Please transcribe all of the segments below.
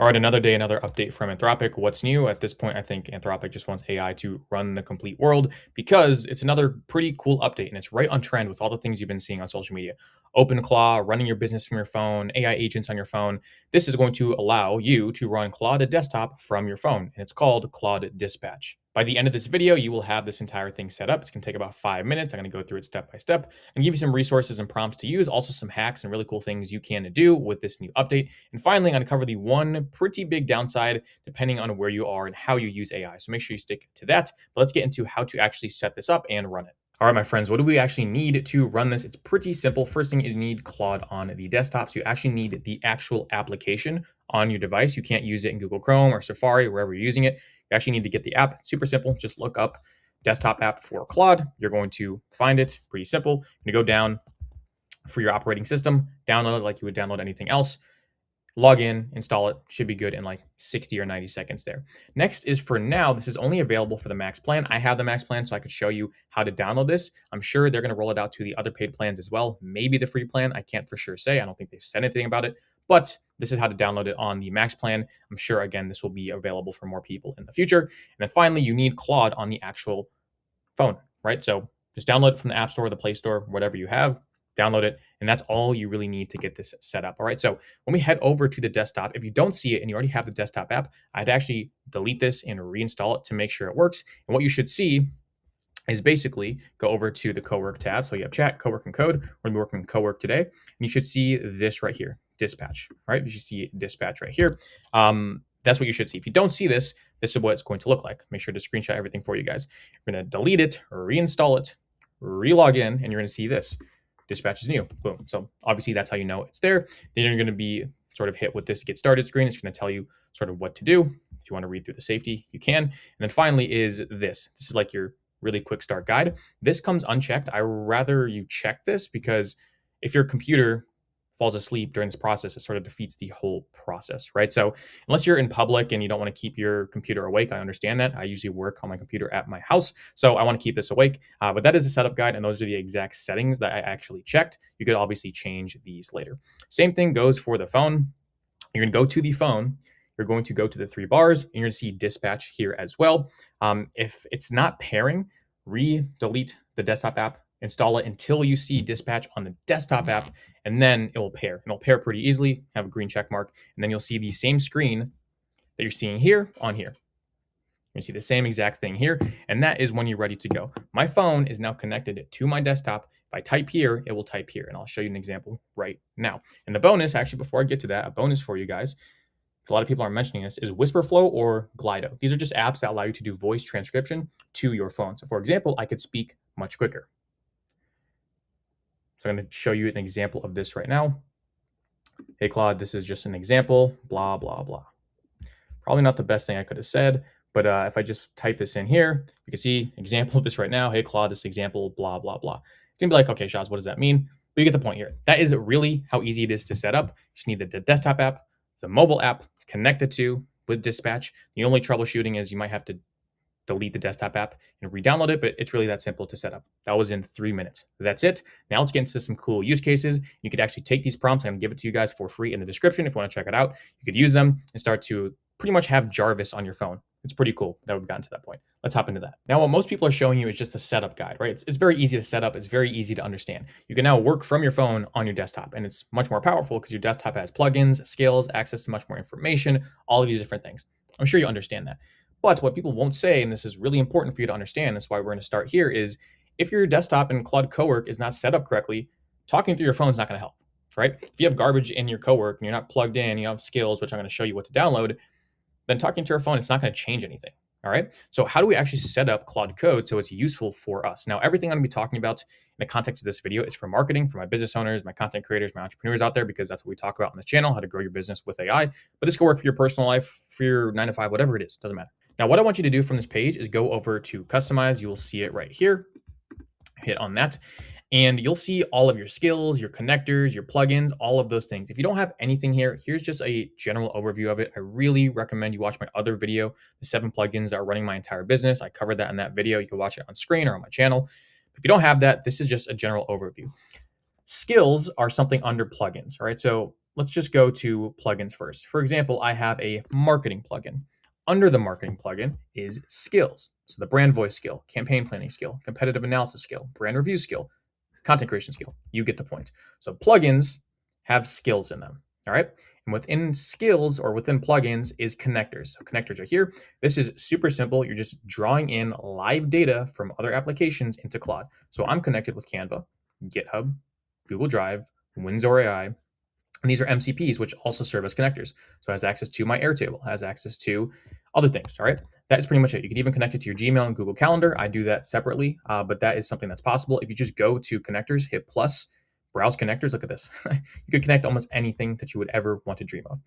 All right, another day, another update from Anthropic. What's new? At this point, I think Anthropic just wants AI to run the complete world because it's another pretty cool update and it's right on trend with all the things you've been seeing on social media. OpenClaw, running your business from your phone, AI agents on your phone. This is going to allow you to run Claude at desktop from your phone, and it's called Claude Dispatch. By the end of this video, you will have this entire thing set up. It's going to take about 5 minutes. I'm going to go through it step by step and give you some resources and prompts to use, also some hacks and really cool things you can do with this new update. And finally, I'm going to cover the one pretty big downside depending on where you are and how you use AI. So make sure you stick to that. But let's get into how to actually set this up and run it. All right, my friends, what do we actually need to run this? It's pretty simple. First thing is you need Claude on the desktop. So you actually need the actual application on your device. You can't use it in Google Chrome or Safari, wherever you're using it. You actually need to get the app. Super simple. Just look up desktop app for Claude. You're going to find it. Pretty simple. You're going to go down for your operating system, download it like you would download anything else. Log in, install it, should be good in like 60 or 90 seconds there. Next is for now, this is only available for the max plan. I have the max plan, so I could show you how to download this. I'm sure they're going to roll it out to the other paid plans as well. Maybe the free plan, I can't for sure say. I don't think they've said anything about it, but this is how to download it on the max plan. I'm sure, again, this will be available for more people in the future. And then finally, you need Claude on the actual phone, right? So just download it from the App Store, the Play Store, whatever you have, download it, and that's all you really need to get this set up. All right, so when we head over to the desktop, if you don't see it and you already have the desktop app, I'd actually delete this and reinstall it to make sure it works. And what you should see is basically go over to the cowork tab. So you have chat, cowork, and code. We're gonna be working cowork today. And you should see this right here, dispatch, right? You should see dispatch right here. That's what you should see. If you don't see this, this is what it's going to look like. Make sure to screenshot everything for you guys. You're gonna delete it, reinstall it, re-log in, and you're gonna see this. Dispatch is new, boom. So obviously that's how you know it's there. Then you're gonna be sort of hit with this get started screen. It's gonna tell you sort of what to do. If you wanna read through the safety, you can. And then finally is this. This is like your really quick start guide. This comes unchecked. I rather you check this because if your computer falls asleep during this process, it sort of defeats the whole process, right? So unless you're in public and you don't want to keep your computer awake, I understand that. I usually work on my computer at my house, so I want to keep this awake. But that is a setup guide, and those are the exact settings that I actually checked. You could obviously change these later. Same thing goes for the phone. You're going to go to the phone. You're going to go to the three bars, and you're going to see dispatch here as well. If it's not pairing, delete the desktop app, install it until you see dispatch on the desktop app, and then it will pair. It'll pair pretty easily, have a green check mark, and then you'll see the same screen that you're seeing here on here. You see the same exact thing here, and that is when you're ready to go. My phone is now connected to my desktop. If I type here, it will type here, and I'll show you an example right now. And the bonus, actually, before I get to that, a bonus for you guys, a lot of people are mentioning this, is Whisperflow or Glido. These are just apps that allow you to do voice transcription to your phone. So for example, I could speak much quicker. So I'm going to show you an example of this right now. Hey, Claude, this is just an example, blah, blah, blah. Probably not the best thing I could have said, but if I just type this in here, you can see an example of this right now. Hey, Claude, this example, blah, blah, blah. You're going to be like, okay, Shaz, what does that mean? But you get the point here. That is really how easy it is to set up. You just need the desktop app, the mobile app, connect the two with dispatch. The only troubleshooting is you might have to delete the desktop app and re-download it, but it's really that simple to set up. That was in 3 minutes. That's it. Now let's get into some cool use cases. You could actually take these prompts. I'm gonna give it to you guys for free in the description if you want to check it out. You could use them and start to pretty much have Jarvis on your phone. It's pretty cool that we've gotten to that point. Let's hop into that. Now, what most people are showing you is just a setup guide, right? It's very easy to set up. It's very easy to understand. You can now work from your phone on your desktop, and it's much more powerful because your desktop has plugins, skills, access to much more information, all of these different things. I'm sure you understand that. But what people won't say, and this is really important for you to understand, that's why we're going to start here, is if your desktop in Claude Cowork is not set up correctly, talking through your phone is not going to help, right? If you have garbage in your Cowork and you're not plugged in, you have skills, which I'm going to show you what to download, then talking to your phone, it's not going to change anything. All right. So how do we actually set up Claude Code so it's useful for us? Now, everything I'm going to be talking about in the context of this video is for marketing, for my business owners, my content creators, my entrepreneurs out there, because that's what we talk about on the channel, how to grow your business with AI. But this can work for your personal life, for your 9 to 5, whatever it is, doesn't matter. Now, what I want you to do from this page is go over to customize. You will see it right here. Hit on that. And you'll see all of your skills, your connectors, your plugins, all of those things. If you don't have anything here, here's just a general overview of it. I really recommend you watch my other video, the 7 plugins that are running my entire business. I covered that in that video. You can watch it on screen or on my channel. If you don't have that, this is just a general overview. Skills are something under plugins, all right? So let's just go to plugins first. For example, I have a marketing plugin. Under the marketing plugin is skills. So the brand voice skill, campaign planning skill, competitive analysis skill, brand review skill, content creation skill. You get the point. So plugins have skills in them. All right. And within skills or within plugins is connectors. So connectors are here. This is super simple. You're just drawing in live data from other applications into Claude. So I'm connected with Canva, GitHub, Google Drive, Windsor AI, and these are MCPs, which also serve as connectors. So it has access to my Airtable, has access to other things. All right. That is pretty much it. You can even connect it to your Gmail and Google Calendar. I do that separately, but that is something that's possible. If you just go to connectors, hit plus, browse connectors, look at this. You could connect almost anything that you would ever want to dream of.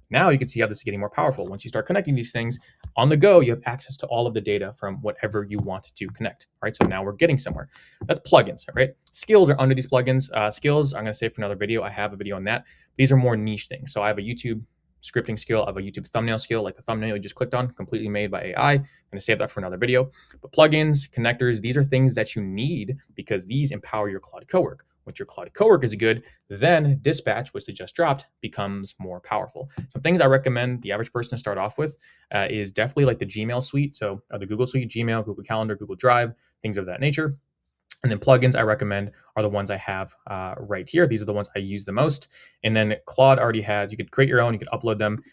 Now you can see how this is getting more powerful. Once you start connecting these things on the go, you have access to all of the data from whatever you want to connect. All right. So now we're getting somewhere. That's plugins. All right. Skills are under these plugins. Skills, I'm going to save for another video. I have a video on that. These are more niche things. So I have a YouTube scripting skill, I have a YouTube thumbnail skill, like the thumbnail you just clicked on, completely made by AI. I'm going to save that for another video. But plugins, connectors, these are things that you need because these empower your Claude Cowork. Once your Claude Cowork is good, then Dispatch, which they just dropped, becomes more powerful. Some things I recommend the average person to start off with is definitely like the Gmail suite. So the Google Suite, Gmail, Google Calendar, Google Drive, things of that nature. And then plugins I recommend are the ones I have right here. These are the ones I use the most. And then Claude already has, you could create your own, you could upload them,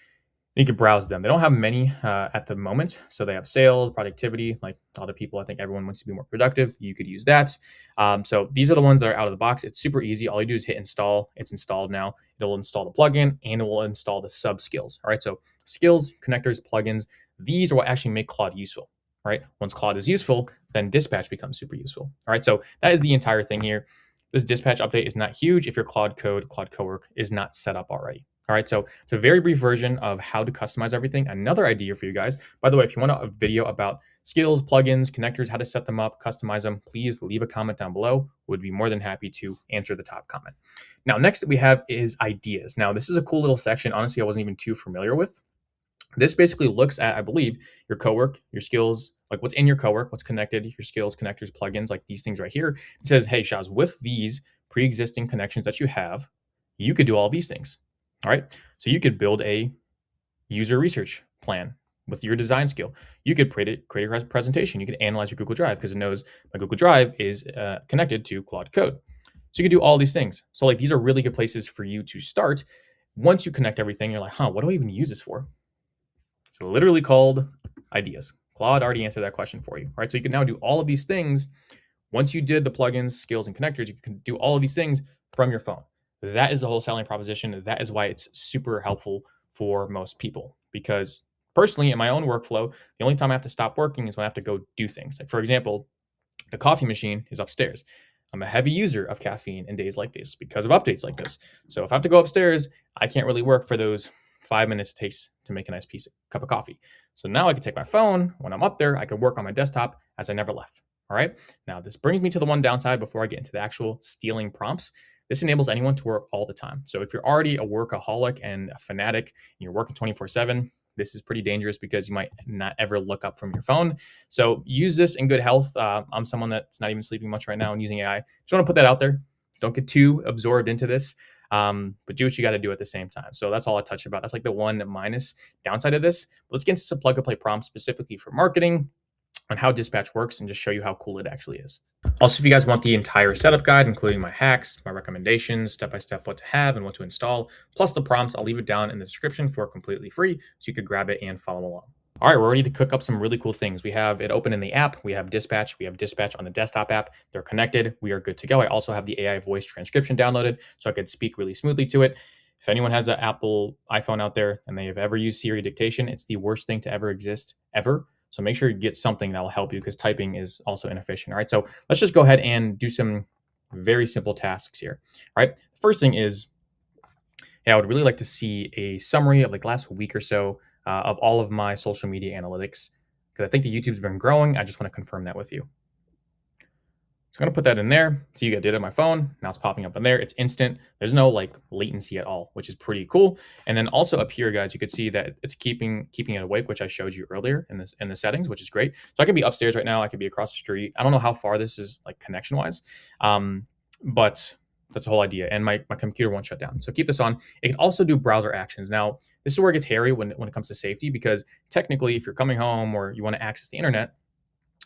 you can browse them. They don't have many at the moment. So they have sales, productivity, like other people. I think everyone wants to be more productive. You could use that. So these are the ones that are out of the box. It's super easy. All you do is hit install. It's installed now. It'll install the plugin and it will install the sub skills. All right. So skills, connectors, plugins, these are what actually make Claude useful. Right. Once Claude is useful, then Dispatch becomes super useful. All right. So that is the entire thing here. This Dispatch update is not huge if your Claude Cowork is not set up already. All right, so it's a very brief version of how to customize everything. Another idea for you guys, by the way, if you want a video about skills, plugins, connectors, how to set them up, customize them, please leave a comment down below. Would be more than happy to answer the top comment. Now, next that we have is ideas. Now, this is a cool little section. Honestly, I wasn't even too familiar with. This basically looks at, I believe, your Cowork, your skills, like what's in your Cowork, what's connected, your skills, connectors, plugins, like these things right here. It says, hey, Shaz, with these pre-existing connections that you have, you could do all these things. All right. So you could build a user research plan with your design skill. You could create a presentation. You could analyze your Google Drive because it knows my Google Drive is connected to Claude Code. So you could do all these things. So like these are really good places for you to start. Once you connect everything, you're like, huh, what do I even use this for? It's literally called ideas. Claude already answered that question for you. All right. So you can now do all of these things. Once you did the plugins, skills, and connectors, you can do all of these things from your phone. That is the whole selling proposition. That is why it's super helpful for most people. Because personally, in my own workflow, the only time I have to stop working is when I have to go do things. Like, for example, the coffee machine is upstairs. I'm a heavy user of caffeine in days like this because of updates like this. So if I have to go upstairs, I can't really work for those 5 minutes it takes to make a nice cup of coffee. So now I can take my phone. When I'm up there, I can work on my desktop as I never left. All right. Now, this brings me to the one downside before I get into the actual stealing prompts. This enables anyone to work all the time. So if you're already a workaholic and a fanatic and you're working 24/7, this is pretty dangerous because you might not ever look up from your phone. So use this in good health. I'm someone that's not even sleeping much right now and using AI. Just want to put that out there. Don't get too absorbed into this, but do what you got to do at the same time. So that's all I touched about. That's like the one minus downside of this. But let's get into some plug and play prompts specifically for marketing on how Dispatch works and just show you how cool it actually is. Also, if you guys want the entire setup guide, including my hacks, my recommendations, step-by-step what to have and what to install, plus the prompts, I'll leave it down in the description for completely free so you could grab it and follow along. All right, we're ready to cook up some really cool things. We have it open in the app. We have Dispatch on the desktop app. They're connected. We are good to go. I also have the AI voice transcription downloaded so I could speak really smoothly to it. If anyone has an Apple iPhone out there and they have ever used Siri dictation, it's the worst thing to ever exist, ever. So make sure you get something that will help you because typing is also inefficient. All right, so let's just go ahead and do some very simple tasks here. All right, the first thing is, I would really like to see a summary of like last week or so of all of my social media analytics because I think the YouTube's been growing. I just want to confirm that with you. So I'm going to put that in there. So you get data on my phone. Now it's popping up in there. It's instant. There's no like latency at all, which is pretty cool. And then also up here, guys, you could see that it's keeping it awake, which I showed you earlier in the settings, which is great. So I could be upstairs right now. I could be across the street. I don't know how far this is like connection wise, but That's the whole idea. And my computer won't shut down. So keep this on. It can also do browser actions. Now, this is where it gets hairy when it comes to safety, because technically, if you're coming home or you want to access the internet,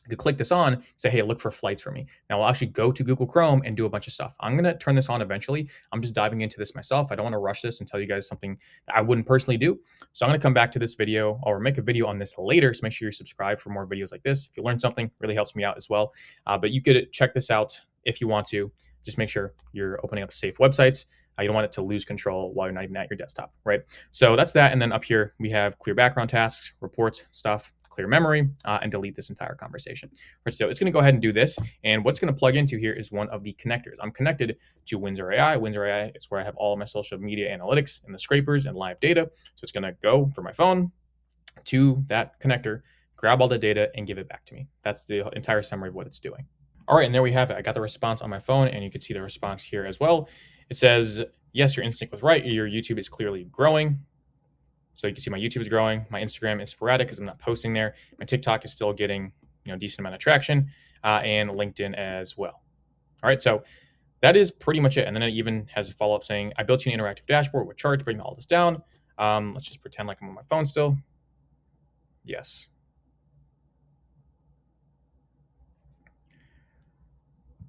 you could click this on, say, hey, look for flights for me. Now I'll actually go to Google Chrome and do a bunch of stuff. I'm going to turn this on eventually. I'm just diving into this myself. I don't want to rush this and tell you guys something that I wouldn't personally do. So I'm going to come back to this video or make a video on this later. So make sure you're subscribed for more videos like this. If you learn something, really helps me out as well. But you could check this out if you want to. Just make sure you're opening up safe websites. You don't want it to lose control while you're not even at your desktop, right? So that's that. And then up here, we have clear background tasks, reports, stuff, clear memory, and delete this entire conversation. Right, so it's going to go ahead and do this. And what's going to plug into here is one of the connectors. I'm connected to Windsor AI. Windsor AI is where I have all of my social media analytics and the scrapers and live data. So it's going to go from my phone to that connector, grab all the data, and give it back to me. That's the entire summary of what it's doing. All right, and there we have it. I got the response on my phone, and you can see the response here as well. It says, yes, your instinct was right. Your YouTube is clearly growing. So you can see my YouTube is growing. My Instagram is sporadic because I'm not posting there. My TikTok is still getting decent amount of traction, and LinkedIn as well. All right, so that is pretty much it. And then it even has a follow-up saying, I built you an interactive dashboard with charts, bringing all this down. Let's just pretend like I'm on my phone still. Yes.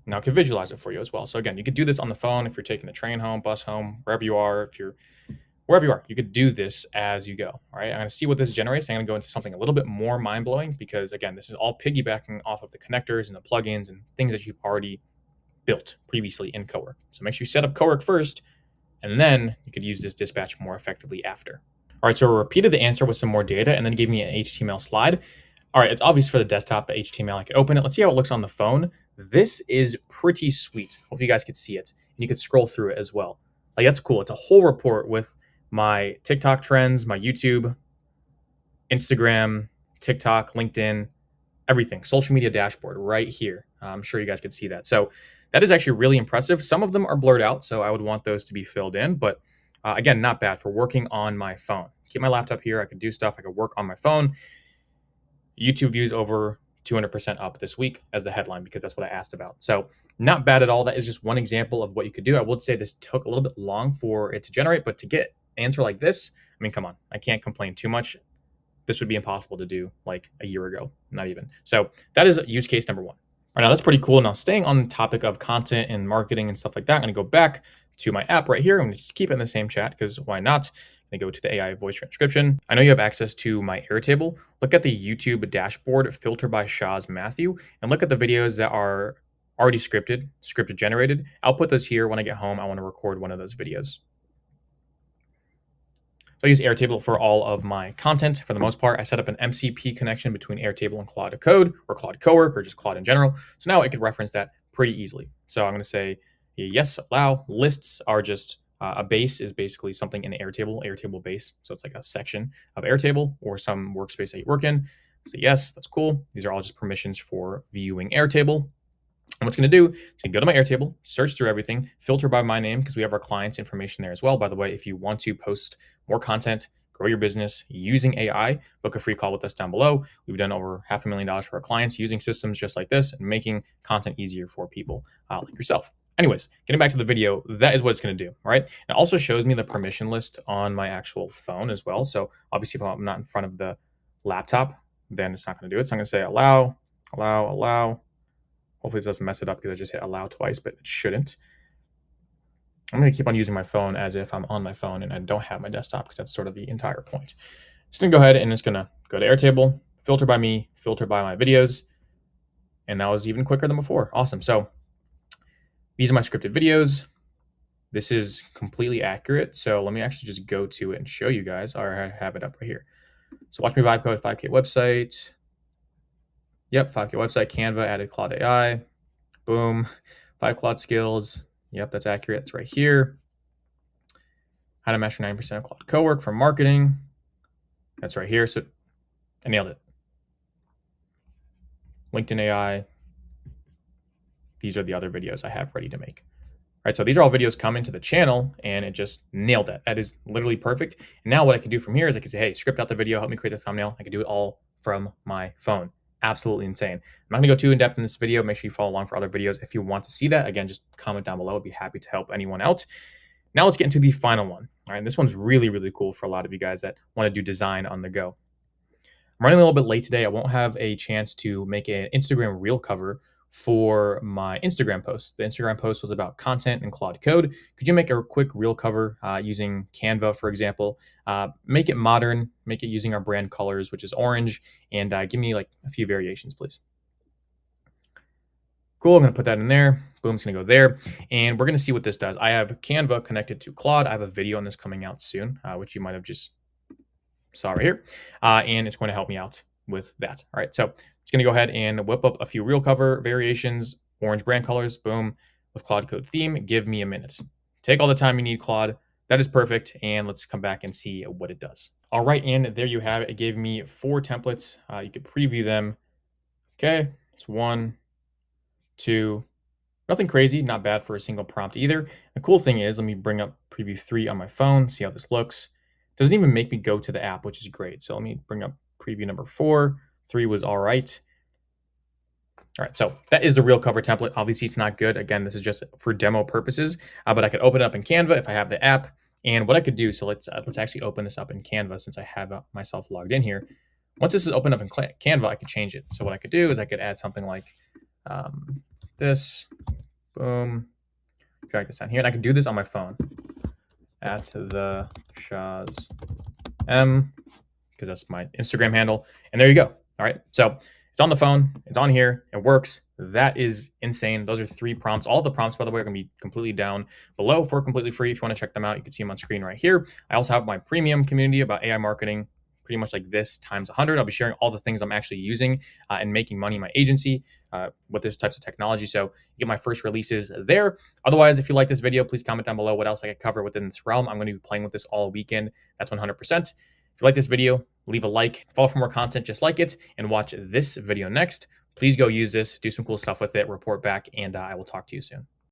Now I can visualize it for you as well. So again, you could do this on the phone if you're taking the train home, bus home, wherever you are. If you're wherever you are, you could do this as you go. All right, I'm going to see what this generates. I'm going to go into something a little bit more mind-blowing because again, this is all piggybacking off of the connectors and the plugins and things that you've already built previously in Cowork. So make sure you set up Cowork first, and then you could use this dispatch more effectively after. All right, so I repeated the answer with some more data and then gave me an HTML slide. All right, it's obvious for the desktop, the HTML. I could open it. Let's see how it looks on the phone. This is pretty sweet. Hope you guys could see it. And you could scroll through it as well. Like, that's cool. It's a whole report with my TikTok trends, my YouTube, Instagram, TikTok, LinkedIn, everything. Social media dashboard right here. I'm sure you guys could see that. So that is actually really impressive. Some of them are blurred out, so I would want those to be filled in. But again, not bad for working on my phone. Keep my laptop here. I could do stuff. I could work on my phone. YouTube views over 200% up this week as the headline because that's what I asked about. So not bad at all. That is just one example of what you could do. I would say this took a little bit long for it to generate, but to get an answer like this, I mean, come on, I can't complain too much. This would be impossible to do like a year ago, not even. So that is use case number one. All right, now that's pretty cool. Now staying on the topic of content and marketing and stuff like that, I'm going to go back to my app right here. I'm going to just keep it in the same chat because why not? I go to the AI voice transcription. I know you have access to my Airtable. Look at the YouTube dashboard, filter by Shaz Matthew, and look at the videos that are already scripted generated. I'll put those here when I get home. I want to record one of those videos. So I use Airtable for all of my content for the most part. I set up an MCP connection between Airtable and Claude Code or Claude Cowork or just Claude in general. So now I could reference that pretty easily. So I'm going to say, yes, allow. Lists are just a base is basically something in Airtable base. So it's like a section of Airtable or some workspace that you work in. So yes, that's cool. These are all just permissions for viewing Airtable. And what's going to do is going to go to my Airtable, search through everything, filter by my name because we have our clients' information there as well. By the way, if you want to post more content, grow your business using AI, book a free call with us down below. We've done over $500,000 for our clients using systems just like this and making content easier for people like yourself. Anyways, getting back to the video, that is what it's going to do, all right? It also shows me the permission list on my actual phone as well. So obviously if I'm not in front of the laptop, then it's not going to do it. So I'm going to say allow, allow, allow. Hopefully this doesn't mess it up because I just hit allow twice, but it shouldn't. I'm going to keep on using my phone as if I'm on my phone and I don't have my desktop because that's sort of the entire point. Just going to go ahead and it's going to go to Airtable, filter by me, filter by my videos. And that was even quicker than before. Awesome. So these are my scripted videos. This is completely accurate. So let me actually just go to it and show you guys. I have it up right here. So watch me vibe code, 5K website. Yep, 5K website, Canva, added Claude AI. Boom. 5 Claude skills. Yep, that's accurate. It's right here. How to master 90% of Claude Cowork for marketing. That's right here. So I nailed it. LinkedIn AI. These are the other videos I have ready to make. All right, so these are all videos coming to the channel and it just nailed it. That is literally perfect. And now what I can do from here is I can say, hey, script out the video, help me create the thumbnail. I can do it all from my phone. absolutely insane. I'm not going to go too in depth in this video. Make sure you follow along for other videos if you want to see that. Again, just comment down below. I'd be happy to help anyone out. Now let's get into the final one. All right, this one's really, really cool for a lot of you guys that want to do design on the go. I'm running a little bit late today. I won't have a chance to make an Instagram reel cover for my Instagram post. The Instagram post was about content and Claude Code. Could you make a quick reel cover using Canva, for example? Make it modern, make it using our brand colors, which is orange, and give me like a few variations, please. Cool. I'm going to put that in there. Boom, it's going to go there. And we're going to see what this does. I have Canva connected to Claude. I have a video on this coming out soon, which you might have just saw right here. And it's going to help me out with that. All right. So it's going to go ahead and whip up a few reel cover variations, orange brand colors, boom, with Claude Code theme. Give me a minute. Take all the time you need, Claude. That is perfect. And let's come back and see what it does. All right. And there you have it. It gave me 4 templates. You could preview them. Okay. It's 1, 2, nothing crazy, not bad for a single prompt either. The cool thing is, let me bring up preview 3 on my phone, see how this looks. Doesn't even make me go to the app, which is great. So let me bring up preview number 4. 3 was all right. All right, so that is the real cover template. Obviously, it's not good. Again, this is just for demo purposes, but I could open it up in Canva if I have the app. And what I could do, so let's actually open this up in Canva since I have myself logged in here. Once this is opened up in Canva, I could change it. So what I could do is I could add something like this, boom, drag this down here, and I can do this on my phone. At the Shaz M, because that's my Instagram handle, and there you go. All right, so it's on the phone, it's on here, it works. That is insane. Those are 3 prompts. All of the prompts, by the way, are going to be completely down below for completely free. If you want to check them out, you can see them on screen right here. I also have my premium community about AI marketing, pretty much like this times 100. I'll be sharing all the things I'm actually using and making money in my agency with this types of technology. So you get my first releases there. Otherwise, if you like this video, please comment down below what else I could cover within this realm. I'm going to be playing with this all weekend. That's 100%. If you like this video, leave a like, follow for more content just like it, and watch this video next. Please go use this, do some cool stuff with it, report back, and I will talk to you soon.